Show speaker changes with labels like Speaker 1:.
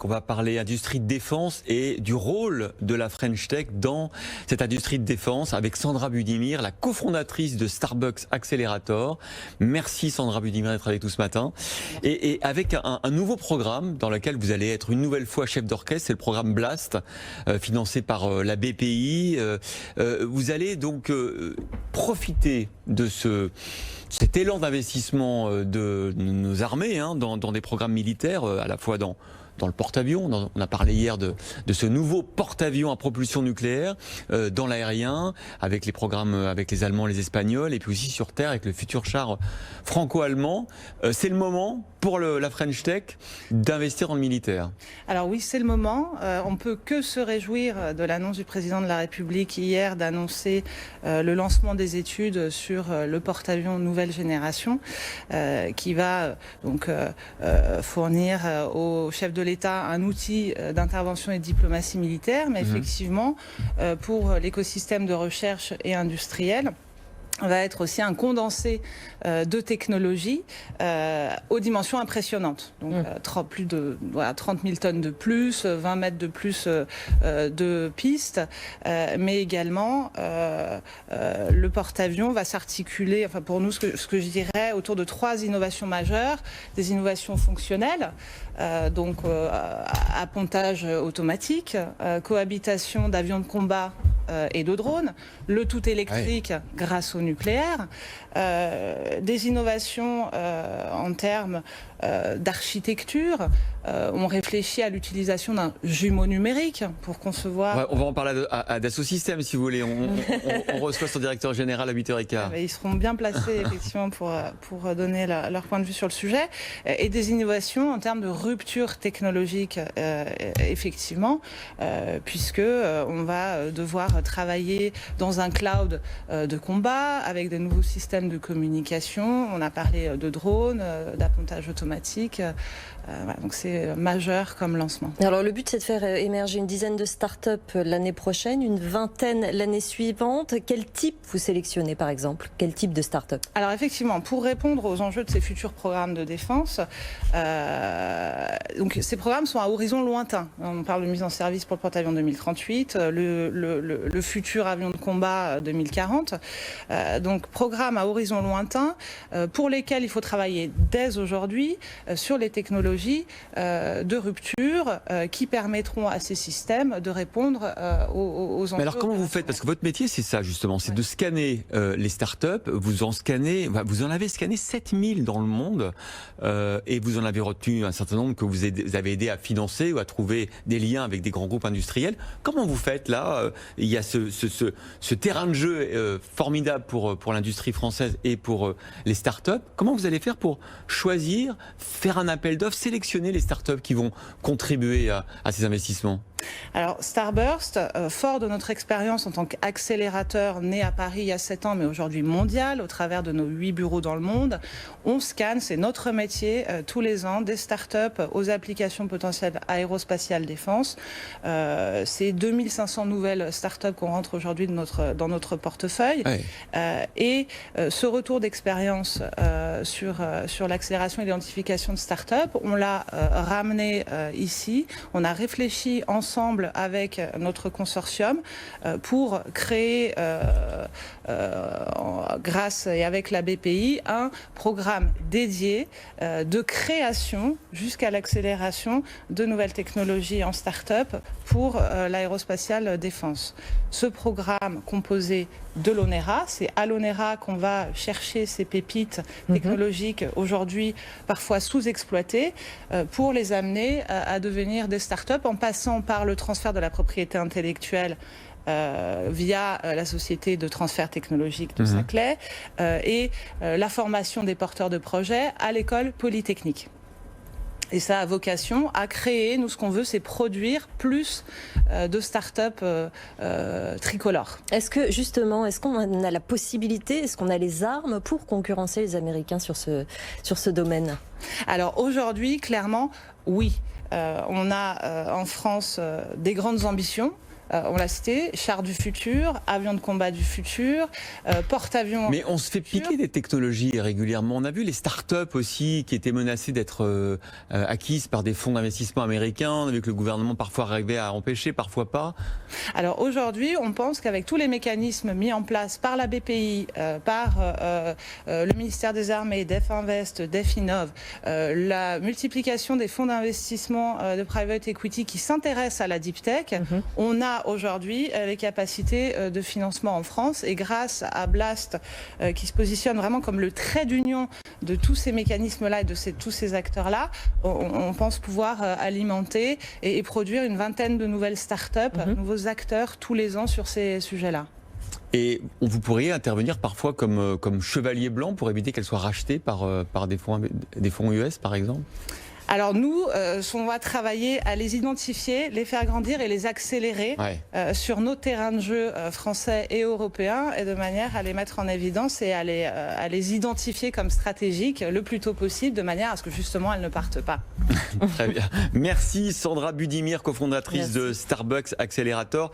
Speaker 1: On va parler industrie de défense et du rôle de la French Tech dans cette industrie de défense avec Sandra Budimir, la cofondatrice de Starbucks Accelerator. Merci Sandra Budimir d'être avec nous ce matin. Et avec un nouveau programme dans lequel vous allez être une nouvelle fois chef d'orchestre, c'est le programme Blast, financé par la BPI. Vous allez donc profiter de cet élan d'investissement de nos armées dans des programmes militaires, à la fois dans le porte-avions. On a parlé hier de ce nouveau porte-avions à propulsion nucléaire, dans l'aérien, avec les programmes avec les Allemands, les Espagnols, et puis aussi sur Terre avec le futur char franco-allemand. C'est le moment pour la French Tech d'investir dans le militaire.
Speaker 2: Alors oui, c'est le moment. On peut que se réjouir de l'annonce du président de la République hier d'annoncer le lancement des études sur le porte-avions nouvelle génération, qui va donc fournir au chef de l'État un outil d'intervention et de diplomatie militaire, mais effectivement, pour l'écosystème de recherche et industriel, va être aussi un condensé de technologies aux dimensions impressionnantes. Donc plus de 30 000 tonnes de plus, 20 mètres de plus de pistes, mais également le porte-avions va s'articuler, enfin pour nous ce que je dirais, autour de 3 innovations majeures, des innovations fonctionnelles, donc appontage automatique, cohabitation d'avions de combat et de drones, le tout électrique grâce au nucléaire, des innovations en termes d'architecture. On réfléchit à l'utilisation d'un jumeau numérique pour concevoir...
Speaker 1: On va en parler à Dassault Systèmes si vous voulez. On reçoit son directeur général à 8h15.
Speaker 2: Ils seront bien placés effectivement pour donner leur point de vue sur le sujet. Et des innovations en termes de rupture technologique, effectivement, puisque on va devoir travailler dans un cloud de combat avec de nouveaux systèmes de communication. On a parlé de drones, d'appontage automatique. Donc c'est majeur comme lancement.
Speaker 3: Alors le but c'est de faire émerger une dizaine de start-up l'année prochaine, une vingtaine l'année suivante. Quel type vous sélectionnez par exemple? Quel type de start-up?
Speaker 2: Alors effectivement, pour répondre aux enjeux de ces futurs programmes de défense, donc ces programmes sont à horizon lointain. On parle de mise en service pour le porte-avions 2038, le futur avion de combat 2040. Donc programme à horizon lointain pour lesquels il faut travailler dès aujourd'hui sur les technologies de rupture qui permettront à ces systèmes de répondre aux enjeux.
Speaker 1: Mais alors comment vous faites? Parce que votre métier c'est ça justement, c'est de scanner les startups. Vous en avez scanné 7000 dans le monde et vous en avez retenu un certain nombre que vous avez aidé à financer ou à trouver des liens avec des grands groupes industriels. Comment vous faites là? Il y a ce terrain de jeu formidable pour l'industrie française et pour les startups. Comment vous allez faire pour choisir, faire un appel d'offres, sélectionner les startups qui vont contribuer à ces investissements?
Speaker 2: Alors Starburst, fort de notre expérience en tant qu'accélérateur né à Paris il y a 7 ans, mais aujourd'hui mondial, au travers de nos 8 bureaux dans le monde, on scanne, c'est notre métier, tous les ans, des startups aux applications potentielles aérospatiales défense. C'est 2500 nouvelles startups qu'on rentre aujourd'hui dans notre portefeuille. Et ce retour d'expérience sur l'accélération et l'identification de startups, on l'a ramené ici, on a réfléchi ensemble avec notre consortium pour créer, grâce et avec la BPI, un programme dédié de création jusqu'à l'accélération de nouvelles technologies en start-up pour l'aérospatiale défense. Ce programme composé de l'ONERA, c'est à l'ONERA qu'on va chercher ces pépites technologiques aujourd'hui parfois sous-exploitées pour les amener à devenir des start-up en passant par le transfert de la propriété intellectuelle via la société de transfert technologique de Saclay et la formation des porteurs de projets à l'école polytechnique. Et ça a vocation à créer, nous ce qu'on veut c'est produire plus de start-up tricolores.
Speaker 3: Est-ce que justement, est-ce qu'on a la possibilité, est-ce qu'on a les armes pour concurrencer les Américains sur ce domaine?
Speaker 2: Alors aujourd'hui, clairement, oui. On a en France des grandes ambitions. on l'a cité, chars du futur, avions de combat du futur, porte-avions.
Speaker 1: Mais on se fait piquer des technologies régulièrement. On a vu les startups aussi qui étaient menacées d'être acquises par des fonds d'investissement américains. On a vu que le gouvernement parfois arrivait à empêcher, parfois pas.
Speaker 2: Alors aujourd'hui, on pense qu'avec tous les mécanismes mis en place par la BPI, par le ministère des Armées, DefInvest, DefInnov, la multiplication des fonds d'investissement de private equity qui s'intéressent à la deep tech, on a aujourd'hui les capacités de financement en France, et grâce à Blast qui se positionne vraiment comme le trait d'union de tous ces mécanismes-là et de tous ces acteurs-là, on pense pouvoir alimenter et produire une vingtaine de nouvelles startups, nouveaux acteurs tous les ans sur ces sujets-là.
Speaker 1: Et vous pourriez intervenir parfois comme chevalier blanc pour éviter qu'elles soient rachetées par des fonds US, par exemple?
Speaker 2: Alors nous, on va travailler à les identifier, les faire grandir et les accélérer sur nos terrains de jeu français et européens, et de manière à les mettre en évidence et à les identifier comme stratégiques le plus tôt possible, de manière à ce que justement elles ne partent pas.
Speaker 1: Très bien. Merci Sandra Budimir, cofondatrice de Starbucks Accelerator.